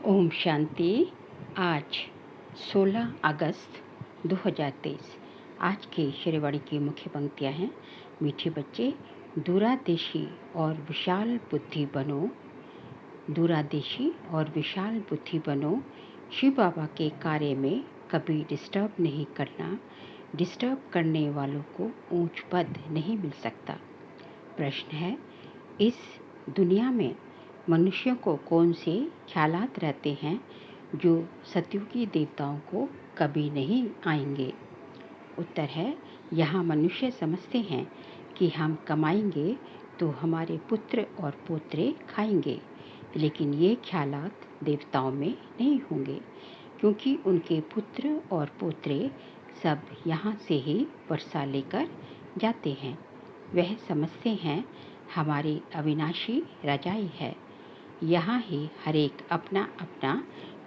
ओम शांति। आज 16 अगस्त 2023। आज की श्रीवाणी की मुख्य पंक्तियाँ हैं। मीठे बच्चे, दूरादेशी और विशाल बुद्धि बनो। दूरादेशी और विशाल बुद्धि बनो। शिव बाबा के कार्य में कभी डिस्टर्ब नहीं करना। डिस्टर्ब करने वालों को ऊंच पद नहीं मिल सकता। प्रश्न है, इस दुनिया में मनुष्यों को कौन से ख्यालात रहते हैं जो सतयुगी देवताओं को कभी नहीं आएंगे? उत्तर है, यहाँ मनुष्य समझते हैं कि हम कमाएंगे तो हमारे पुत्र और पोतरे खाएंगे, लेकिन ये ख्यालात देवताओं में नहीं होंगे, क्योंकि उनके पुत्र और पोतरे सब यहाँ से ही वर्षा लेकर जाते हैं। वह समझते हैं हमारी अविनाशी रजाई है, यहाँ ही हर एक अपना अपना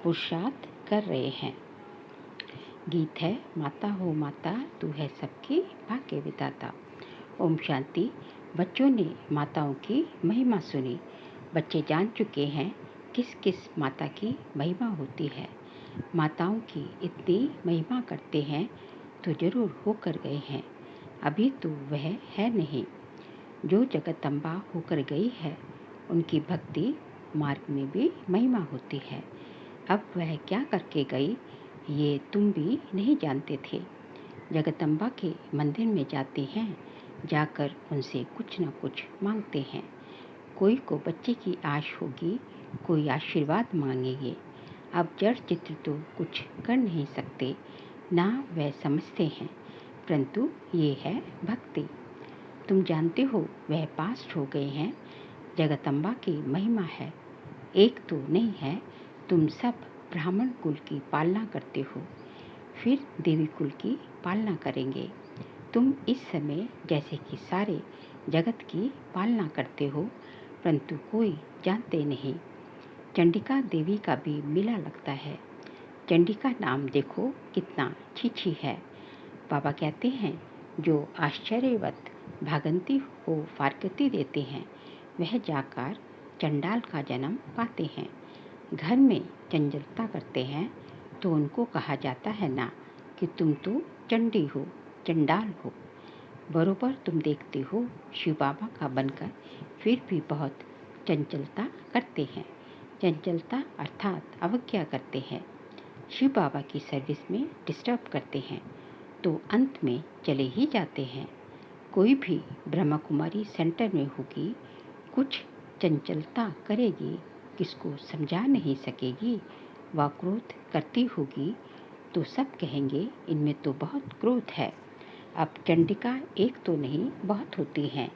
पुरुषार्थ कर रहे हैं। गीत है, माता हो माता तू है सबकी भाग्य विधाता। ओम शांति। बच्चों ने माताओं की महिमा सुनी। बच्चे जान चुके हैं किस किस माता की महिमा होती है। माताओं की इतनी महिमा करते हैं तो जरूर होकर गए हैं, अभी तो वह है नहीं। जो जगदम्बा होकर गई है उनकी भक्ति मार्ग में भी महिमा होती है। अब वह क्या करके गई ये तुम भी नहीं जानते थे। जगदम्बा के मंदिर में जाते हैं, जाकर उनसे कुछ न कुछ मांगते हैं। कोई को बच्चे की आश होगी, कोई आशीर्वाद मांगेंगे। अब जड़ चित्र तो कुछ कर नहीं सकते, ना वह समझते हैं, परंतु ये है भक्ति। तुम जानते हो वह पास्ट हो गए हैं। जगदम्बा की महिमा है, एक तो नहीं है। तुम सब ब्राह्मण कुल की पालना करते हो, फिर देवी कुल की पालना करेंगे। तुम इस समय जैसे कि सारे जगत की पालना करते हो, परंतु कोई जानते नहीं। चंडिका देवी का भी मिला लगता है। चंडिका नाम देखो कितना छीछी है। बाबा कहते हैं, जो आश्चर्यवत भागंती को फारकती देते हैं, वह जाकर चंडाल का जन्म पाते हैं। घर में चंचलता करते हैं तो उनको कहा जाता है ना कि तुम तो चंडी हो, चंडाल हो। बरोबर तुम देखते हो शिव बाबा का बनकर फिर भी बहुत चंचलता करते हैं। चंचलता अर्थात अवज्ञा करते हैं। शिव बाबा की सर्विस में डिस्टर्ब करते हैं तो अंत में चले ही जाते हैं। कोई भी ब्रह्मा कुमारी सेंटर में होगी, कुछ चंचलता करेगी, किसको समझा नहीं सकेगी, व क्रोध करती होगी तो सब कहेंगे इनमें तो बहुत क्रोध है। अब चंडिका एक तो नहीं बहुत होती हैं।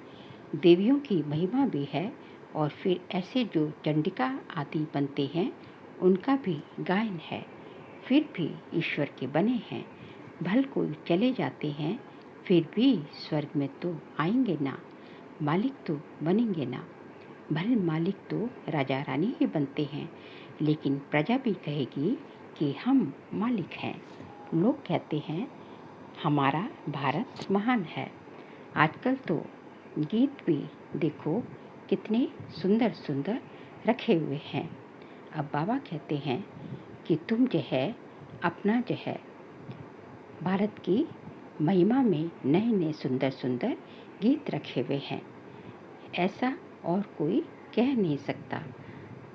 देवियों की महिमा भी है, और फिर ऐसे जो चंडिका आदि बनते हैं उनका भी गायन है। फिर भी ईश्वर के बने हैं। भल कोई चले जाते हैं, फिर भी स्वर्ग में तो आएंगे ना, मालिक तो बनेंगे ना। भल मालिक तो राजा रानी ही बनते हैं, लेकिन प्रजा भी कहेगी कि हम मालिक हैं। लोग कहते हैं हमारा भारत महान है। आजकल तो गीत भी देखो कितने सुंदर सुंदर रखे हुए हैं। अब बाबा कहते हैं कि तुम जो है अपना जो है भारत की महिमा में नए नए सुंदर सुंदर गीत रखे हुए हैं, ऐसा और कोई कह नहीं सकता।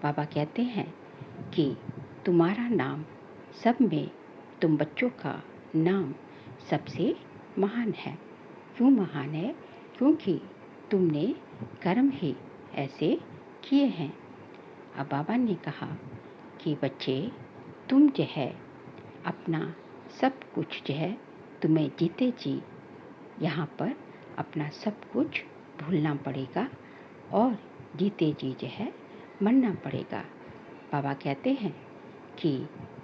बाबा कहते हैं कि तुम्हारा नाम सब में, तुम बच्चों का नाम सबसे महान है। क्यों महान है? क्योंकि तुमने कर्म ही ऐसे किए हैं। अब बाबा ने कहा कि बच्चे, तुम जो है अपना सब कुछ जो है तुम्हें जीते जी यहाँ पर अपना सब कुछ भूलना पड़ेगा और जीते जी जो है मरना पड़ेगा। बाबा कहते हैं कि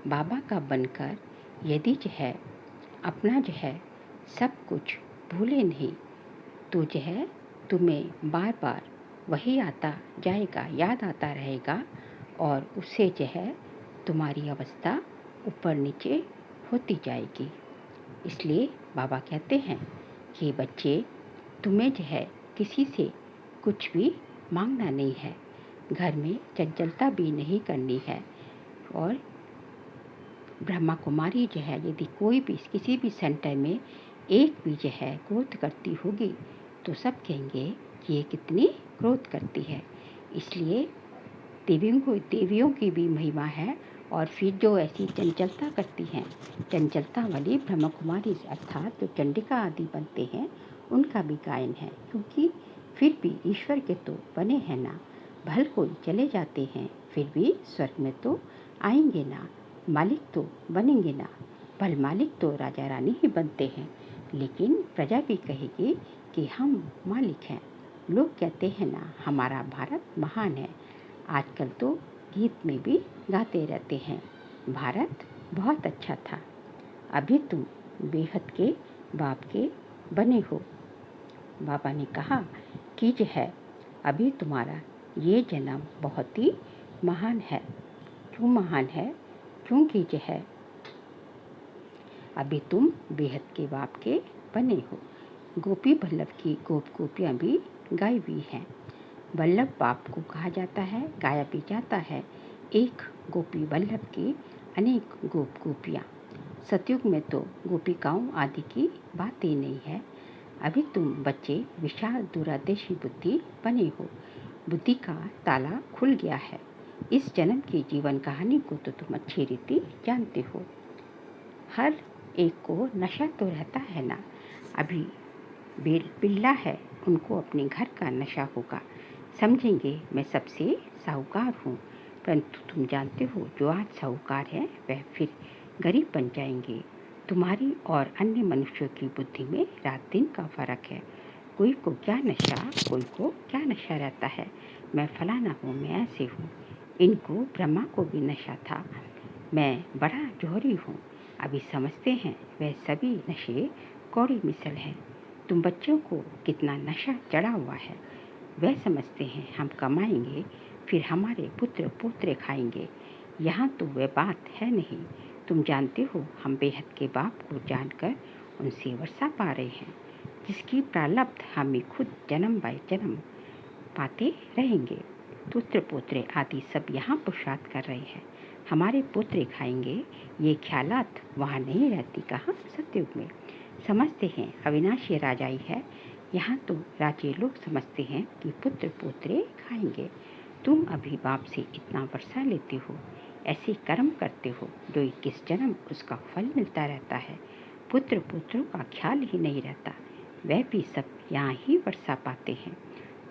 बाबा का बनकर यदि जो है अपना जो है सब कुछ भूले नहीं तो जो है तुम्हें बार बार वही आता जाएगा, याद आता रहेगा, और उससे जो है तुम्हारी अवस्था ऊपर नीचे होती जाएगी। इसलिए बाबा कहते हैं कि बच्चे, तुम्हें जो है किसी से कुछ भी मांगना नहीं है, घर में चंचलता भी नहीं करनी है। और ब्रह्मा कुमारी जो है यदि कोई भी किसी भी सेंटर में एक भी जो है क्रोध करती होगी तो सब कहेंगे कि ये कितनी क्रोध करती है। इसलिए देवियों की भी महिमा है। और फिर जो ऐसी चंचलता करती हैं, चंचलता वाली ब्रह्मा कुमारी अर्थात जो चंडिका आदि बनते हैं उनका भी गायन है। क्योंकि फिर भी ईश्वर के तो बने हैं ना, भल कोई चले जाते हैं फिर भी स्वर्ग में तो आएंगे ना, मालिक तो बनेंगे ना। भल मालिक तो राजा रानी ही बनते हैं, लेकिन प्रजा भी कहेगी कि हम मालिक हैं। लोग कहते हैं ना हमारा भारत महान है। आजकल तो गीत में भी गाते रहते हैं, भारत बहुत अच्छा था, अभी तुम बेहद के बाप के बने हो। बाबा ने कहा कि जो है अभी तुम्हारा ये जन्म बहुत ही महान है। क्यों महान है? क्योंकि जो है अभी तुम बेहद के बाप के बने हो। गोपी वल्लभ की गोपियाँ भी गाई हुई हैं। वल्लभ बाप को कहा जाता है, गाया भी जाता है। एक गोपी वल्लभ की अनेक गोपियाँ। सतयुग में तो गोपिकाओं आदि की बात ही नहीं है। अभी तुम बच्चे विशाल दूरदर्शी बुद्धि बने हो, बुद्धि का ताला खुल गया है। इस जन्म की जीवन कहानी को तो तुम अच्छी रीति जानते हो। हर एक को नशा तो रहता है ना। अभी बिल्ला है, उनको अपने घर का नशा होगा, समझेंगे मैं सबसे साहूकार हूँ। परंतु तुम जानते हो जो आज साहूकार है वह फिर गरीब बन जाएंगे। तुम्हारी और अन्य मनुष्यों की बुद्धि में रात दिन का फर्क है। कोई को क्या नशा, कोई को क्या नशा रहता है, मैं फलाना हूँ, मैं ऐसे हूँ। इनको ब्रह्मा को भी नशा था, मैं बड़ा जोहरी हूँ। अभी समझते हैं वह सभी नशे कौड़ी मिसल है। तुम बच्चों को कितना नशा चढ़ा हुआ है। वह समझते हैं हम कमाएंगे फिर हमारे पुत्र पोत्रे खाएंगे। यहाँ तो वह बात है नहीं। तुम जानते हो हम बेहद के बाप को जानकर उनसे वर्षा पा रहे हैं, जिसकी प्रारब्ध हमें खुद जन्म बाय जन्म पाते रहेंगे। पुत्र पोत्रे आदि सब यहाँ पुरुषार्थ कर रहे हैं, हमारे पुत्र खाएंगे। ये ख्यालात वहाँ नहीं रहती, कहाँ सतयुग में। समझते हैं अविनाशी राजाई है। यहाँ तो राजे लोग समझते हैं कि पुत्र पोत्रे खाएंगे। तुम अभी बाप से इतना वर्षा लेते हो, ऐसे कर्म करते हो जो 21 जन्म उसका फल मिलता रहता है। पुत्र पुत्रों का ख्याल ही नहीं रहता, वह भी सब यहाँ ही वर्षा पाते हैं।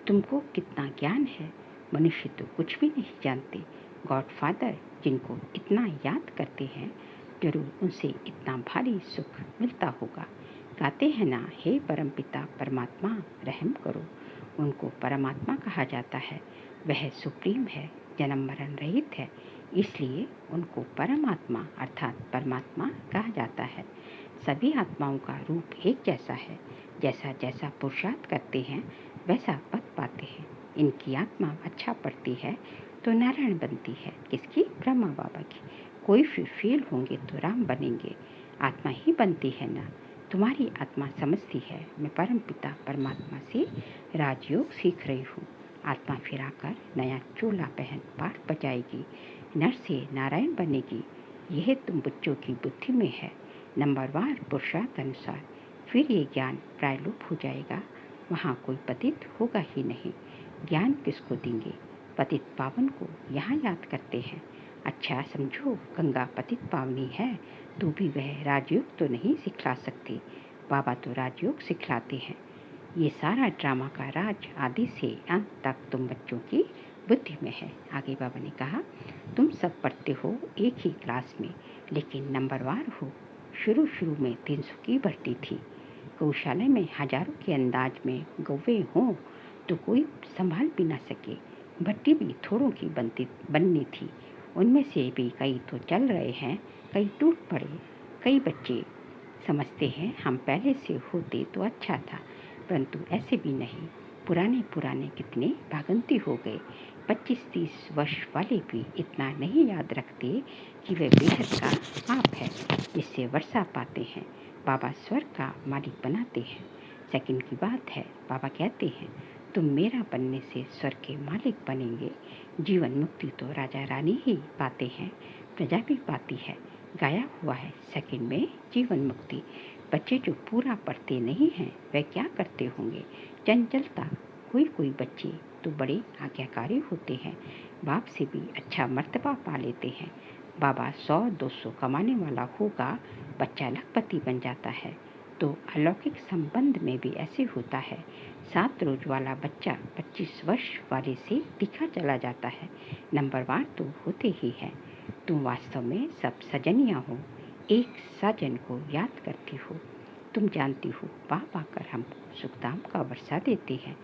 तुमको कितना ज्ञान है, मनुष्य तो कुछ भी नहीं जानते। गॉडफादर जिनको इतना याद करते हैं, जरूर उनसे इतना भारी सुख मिलता होगा। गाते हैं ना, हे परमपिता परमात्मा रहम करो। उनको परमात्मा कहा जाता है। वह सुप्रीम है, जन्म मरण रहित है, इसलिए उनको परमात्मा अर्थात परमात्मा कहा जाता है। सभी आत्माओं का रूप एक जैसा है। जैसा जैसा पुरुषार्थ करते हैं वैसा पद पाते हैं। इनकी आत्मा अच्छा पढ़ती है तो नारायण बनती है, किसकी? ब्रह्मा बाबा की। कोई फिर फेल होंगे तो राम बनेंगे, आत्मा ही बनती है ना। तुम्हारी आत्मा समझती है मैं परम पिता परमात्मा से राजयोग सीख रही हूँ। आत्मा फिर आकर नया चोला पहन पाठ बजाएगी, नर से नारायण बनेगी। यह तुम बच्चों की बुद्धि में है। नंबरवार पुरुषार्थ अनुसार फिर ये ज्ञान प्रायलोप हो जाएगा, वहाँ कोई पतित होगा ही नहीं। ज्ञान किसको देंगे? पतित पावन को यहाँ याद करते हैं। अच्छा समझो, गंगा पतित पावनी है तो भी वह राजयोग तो नहीं सिखला सकती, बाबा तो राजयोग सिखलाते हैं। ये सारा ड्रामा का राज आदि से अंत तक तुम बच्चों की बुद्धि में है। आगे बाबा ने कहा, तुम सब पढ़ते हो एक ही क्लास में, लेकिन नंबरवार हो। शुरू में 300 की भर्ती थी। गौशाला में हजारों के अंदाज में गौवे हों तो कोई संभाल भी ना सके। भट्टी भी थोड़ों की बननी थी। उनमें से भी कई तो चल रहे हैं, कई टूट पड़े। कई बच्चे समझते हैं हम पहले से होते तो अच्छा था, परंतु ऐसे भी नहीं। पुराने कितने भागंती हो गए। 25-30 वर्ष वाले भी इतना नहीं याद रखते कि वे बेहद का पाप है जिससे वर्षा पाते हैं। बाबा स्वर्ग का मालिक बनाते हैं। सेकंड की बात है, बाबा कहते हैं तुम मेरा बनने से स्वर्ग के मालिक बनेंगे। जीवन मुक्ति तो राजा रानी ही पाते हैं, प्रजा भी पाती है। गाया हुआ है सेकंड में जीवन मुक्ति। बच्चे जो पूरा पढ़ते नहीं हैं वह क्या करते होंगे? चंचलता। कोई बच्चे तो बड़े आज्ञाकारी होते हैं, बाप से भी अच्छा मर्तबा पा लेते हैं। बाबा 100-200 कमाने वाला होगा, बच्चा लखपति बन जाता है। तो अलौकिक संबंध में भी ऐसे होता है। 7 रोज वाला बच्चा 25 वर्ष वाले से दिखा चला जाता है। नंबरवार तो होते ही है। तुम वास्तव में सब सजनियाँ हो, एक साजन को याद करती हो। तुम जानती हो बाप आकर हमको सुखदाम का वर्षा देते हैं।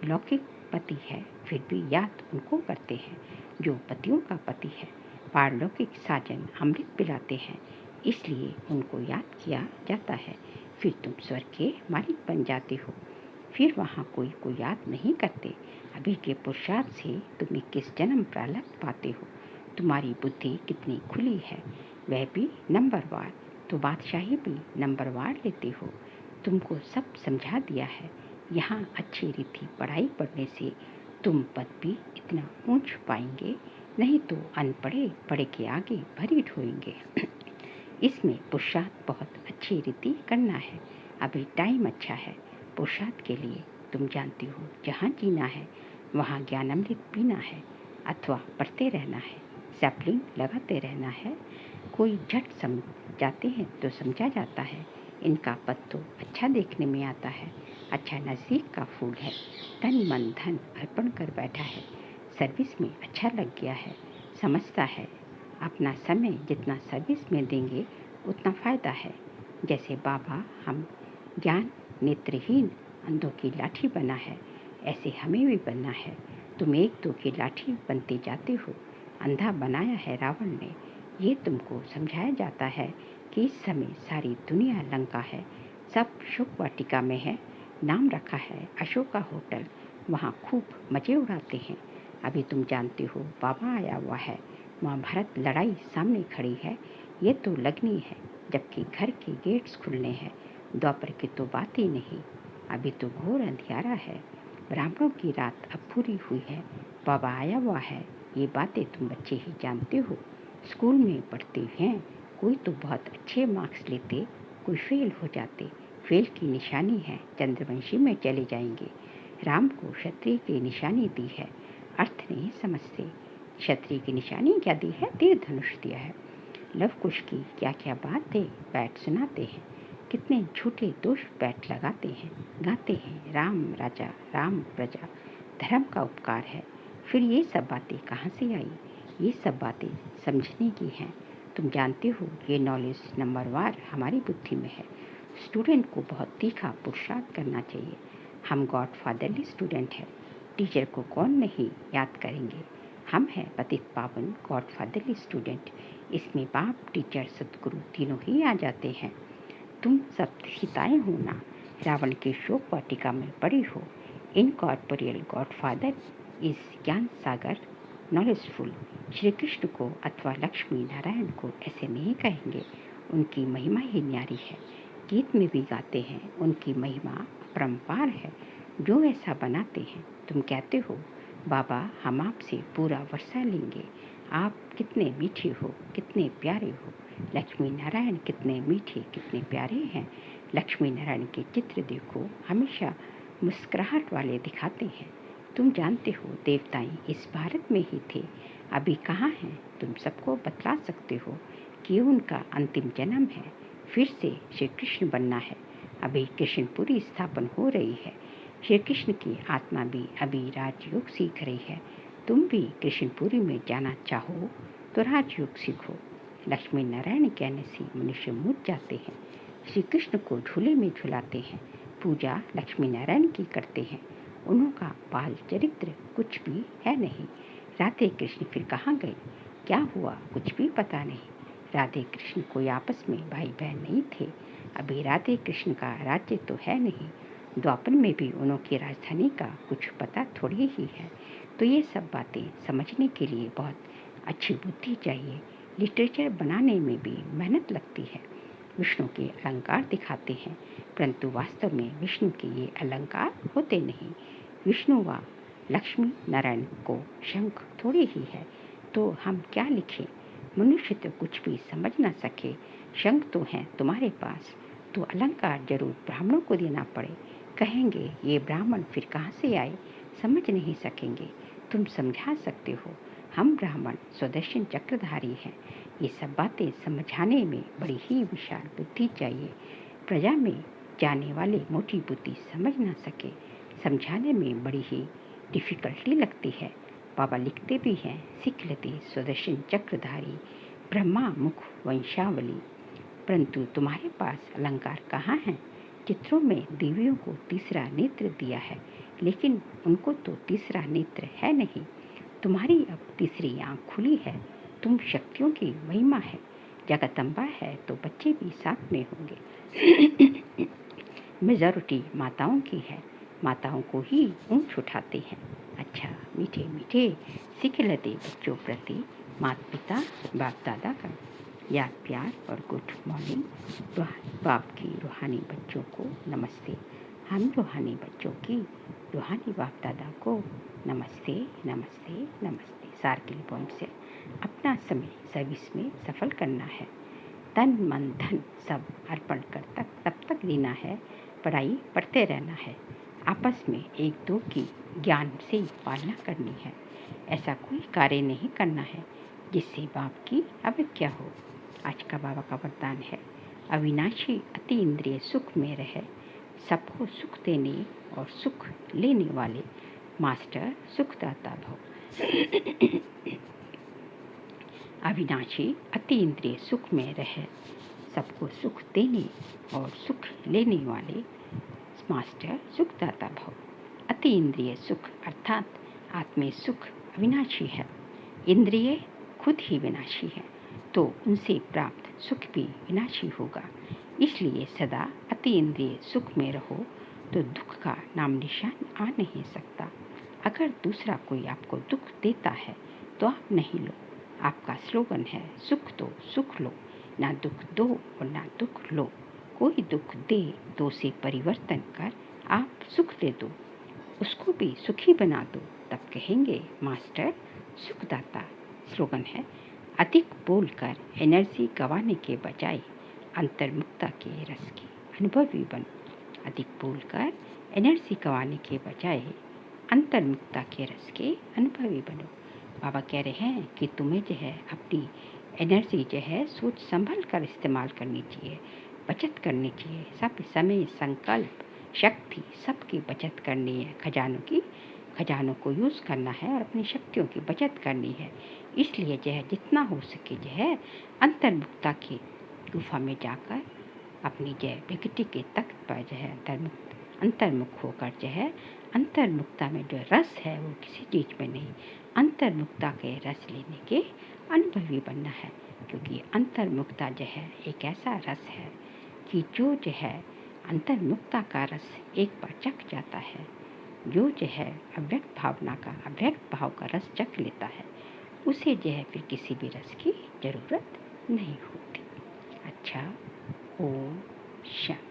लौकिक पति है फिर भी याद उनको करते हैं जो पतियों का पति है। पारलौकिक साजन अमृत पिलाते हैं, इसलिए उनको याद किया जाता है। फिर तुम स्वर्ग के मालिक बन जाते हो। फिर वहाँ कोई याद नहीं करते। अभी के पुरुषार्थ से तुम 21 जन्म प्रारब्ध पाते हो। तुम्हारी बुद्धि कितनी खुली है, वह भी नंबरवार। तो बादशाही भी नंबरवार लेते हो। तुमको सब समझा दिया है। यहाँ अच्छी रीति पढ़ाई पढ़ने से तुम पद भी इतना ऊंच पाएंगे, नहीं तो अनपढ़े पढ़े के आगे भरी ढोएंगे। इसमें पुरुषार्थ बहुत अच्छी रीति करना है। अभी टाइम अच्छा है पुरुषार्थ के लिए। तुम जानती हो जहाँ जीना है वहाँ ज्ञानामृत पीना है, अथवा पढ़ते रहना है, सैपलिंग लगाते रहना है। कोई झट समझ जाते हैं तो समझा जाता है। इनका पद तो अच्छा देखने में आता है, अच्छा नज़दीक का फूल है। तन मन धन अर्पण कर बैठा है, सर्विस में अच्छा लग गया है, समझता है। अपना समय जितना सर्विस में देंगे उतना फ़ायदा है। जैसे बाबा हम ज्ञान नेत्रहीन अंधों की लाठी बना है, ऐसे हमें भी बनना है। तुम 1-2 की लाठी बनते जाते हो। अंधा बनाया है रावण ने। ये तुमको समझाया जाता है कि इस समय सारी दुनिया लंका है, सब शोक वाटिका में है। नाम रखा है अशोका होटल, वहाँ खूब मज़े उड़ाते हैं। अभी तुम जानते हो बाबा आया हुआ है, महाभारत लड़ाई सामने खड़ी है। ये तो लगनी है, जबकि घर के गेट्स खुलने हैं। द्वापर की तो बात ही नहीं। अभी तो घोर अंधियारा है, ब्राह्मणों की रात अब पूरी हुई है। बाबा आया हुआ है, ये बातें तुम बच्चे ही जानते हो। स्कूल में पढ़ते हैं, कोई तो बहुत अच्छे मार्क्स लेते, कोई फेल हो जाते। फेल की निशानी है चंद्रवंशी में चले जाएंगे। राम को क्षत्रिय की निशानी दी है, अर्थ नहीं समझते। क्षत्रिय की निशानी क्या दी है? तीर धनुष दिया है। लव कुश की क्या क्या बात है बैठ सुनाते हैं। कितने झूठे दोष बैठ लगाते हैं, गाते हैं। राम राजा राम प्रजा, धर्म का उपकार है। फिर ये सब बातें कहाँ से आई? ये सब बातें समझने की हैं। तुम जानते हो ये नॉलेज नंबरवार हमारी बुद्धि में है। स्टूडेंट को बहुत तीखा पुरुषार्थ करना चाहिए। हम गॉड फादरली स्टूडेंट हैं। टीचर को कौन नहीं याद करेंगे? हम हैं पतित पावन गॉड फादरली स्टूडेंट। इसमें बाप टीचर सदगुरु तीनों ही आ जाते हैं। तुम सब सीताएं हो ना, रावण के शोक वाटिका में पड़ी हो। इनकॉर्पोरियल गॉड फादर इस ज्ञान सागर नॉलेजफुल। श्री कृष्ण को अथवा लक्ष्मी नारायण को ऐसे नहीं कहेंगे, उनकी महिमा ही न्यारी है। गीत में भी गाते हैं, उनकी महिमा अपरंपार है। जो ऐसा बनाते हैं, तुम कहते हो बाबा हम आपसे पूरा वर्षा लेंगे। आप कितने मीठे हो, कितने प्यारे हो। लक्ष्मी नारायण कितने मीठे कितने प्यारे हैं। लक्ष्मी नारायण के चित्र देखो, हमेशा मुस्कुराहट वाले दिखाते हैं। तुम जानते हो देवताएं इस भारत में ही थे, अभी कहाँ हैं? तुम सबको बतला सकते हो कि उनका अंतिम जन्म है, फिर से श्री कृष्ण बनना है। अभी कृष्णपुरी स्थापन हो रही है। श्री कृष्ण की आत्मा भी अभी राजयोग सीख रही है। तुम भी कृष्णपुरी में जाना चाहो तो राजयोग सीखो। लक्ष्मी नारायण कहने से मनुष्य मुझ जाते हैं। श्री कृष्ण को झूले में झुलाते हैं, पूजा लक्ष्मी नारायण की करते हैं। उनका बाल चरित्र कुछ भी है नहीं। राधे कृष्ण फिर कहाँ गए, क्या हुआ, कुछ भी पता नहीं। राधे कृष्ण कोई आपस में भाई बहन नहीं थे। अभी राधे कृष्ण का राज्य तो है नहीं। द्वापर में भी उनकी राजधानी का कुछ पता थोड़ी ही है। तो ये सब बातें समझने के लिए बहुत अच्छी बुद्धि चाहिए। लिटरेचर बनाने में भी मेहनत लगती है। विष्णु के अलंकार दिखाते हैं, परंतु वास्तव में विष्णु के ये अलंकार होते नहीं। विष्णु व लक्ष्मी नारायण को शंख थोड़ी ही है, तो हम क्या लिखें। मनुष्य तो कुछ भी समझ ना सके, शंख तो है तुम्हारे पास, तो अलंकार जरूर ब्राह्मणों को देना पड़े। कहेंगे ये ब्राह्मण फिर कहाँ से आए, समझ नहीं सकेंगे। तुम समझा सकते हो, हम ब्राह्मण सुदर्शन चक्रधारी हैं। ये सब बातें समझाने में बड़ी ही विशाल बुद्धि चाहिए। प्रजा में जाने वाले मोटी बुद्धि समझ ना सके, समझाने में बड़ी ही डिफिकल्टी लगती है। बाबा लिखते भी हैं, सीख लेते सुदर्शन चक्रधारी ब्रह्मा मुख वंशावली। परंतु तुम्हारे पास अलंकार कहाँ हैं। चित्रों में देवियों को तीसरा नेत्र दिया है, लेकिन उनको तो तीसरा नेत्र है नहीं। तुम्हारी अब तीसरी आंख खुली है, तुम शक्तियों की महिमा है। जगदम्बा है तो बच्चे भी साथ में होंगे। मेजॉरिटी माताओं की है, माताओं को ही ऊंच उठाते हैं। अच्छा मीठे मीठे सीख लेते बच्चों प्रति माता पिता बाप दादा का याद प्यार और गुड मॉर्निंग। बाप की रूहानी बच्चों को नमस्ते। हम रूहानी बच्चों की रूहानी बाप दादा को नमस्ते नमस्ते नमस्ते। सार्किल पॉइंट से अपना समय सर्विस में सफल करना है। तन मन धन सब अर्पण कर तब तक देना है। पढ़ाई पढ़ते रहना है। आपस में एक दो की ज्ञान से पालना करनी है। ऐसा कोई कार्य नहीं करना है जिससे बाप की अवज्ञा हो। आज का बाबा का वरदान है, अविनाशी अति इंद्रिय सुख में रहे, सबको सुख देने और सुख लेने वाले मास्टर सुखदाता भव। अविनाशी अति इंद्रिय सुख में रहे, सबको सुख देने और सुख लेने वाले मास्टर सुखदाता भव। अति इंद्रिय सुख अर्थात आत्मीय सुख अविनाशी है। इंद्रिय खुद ही विनाशी है, तो उनसे प्राप्त सुख भी विनाशी होगा। इसलिए सदा अति इंद्रिय सुख में रहो तो दुख का नाम निशान आ नहीं सकता। अगर दूसरा कोई आपको दुख देता है तो आप नहीं लो। आपका स्लोगन है, सुख दो सुख लो, ना दुख दो और ना दुख लो। कोई दुख दे तो उसे परिवर्तन कर आप सुख दे दो, उसको भी सुखी बना दो, तब कहेंगे मास्टर सुखदाता। स्लोगन है, अधिक बोलकर एनर्जी गंवाने के बजाय अंतर्मुक्ता के रस के अनुभवी बनो। अधिक बोलकर एनर्जी गंवाने के बजाय अंतर्मुक्ता के रस के अनुभवी बनो। बाबा कह रहे हैं कि तुम्हें जो है अपनी एनर्जी जो है सोच संभल कर इस्तेमाल करनी चाहिए, बचत करनी चाहिए। सब समय संकल्प शक्ति सबकी बचत करनी है। खजानों को यूज़ करना है और अपनी शक्तियों की बचत करनी है। इसलिए जो है जितना हो सके जो है अंतर्मुक्ता की गुफा में जाकर अपनी जो है प्रकृति के तख्त पर जो है अंतर्मुख होकर जो है अंतर्मुक्ता में जो रस है वो किसी चीज़ में नहीं, अंतर्मुक्ता के रस लेने के अनुभवी बनना है। क्योंकि अंतर्मुक्ता जो है एक ऐसा रस है कि जो है अंतर्मुक्ता का रस एक बार चख जाता है, जो है अव्यक्त भावना का अव्यक्त भाव का रस चख लेता है, उसे जो है फिर किसी भी रस की जरूरत नहीं होती। अच्छा, ओम शांति।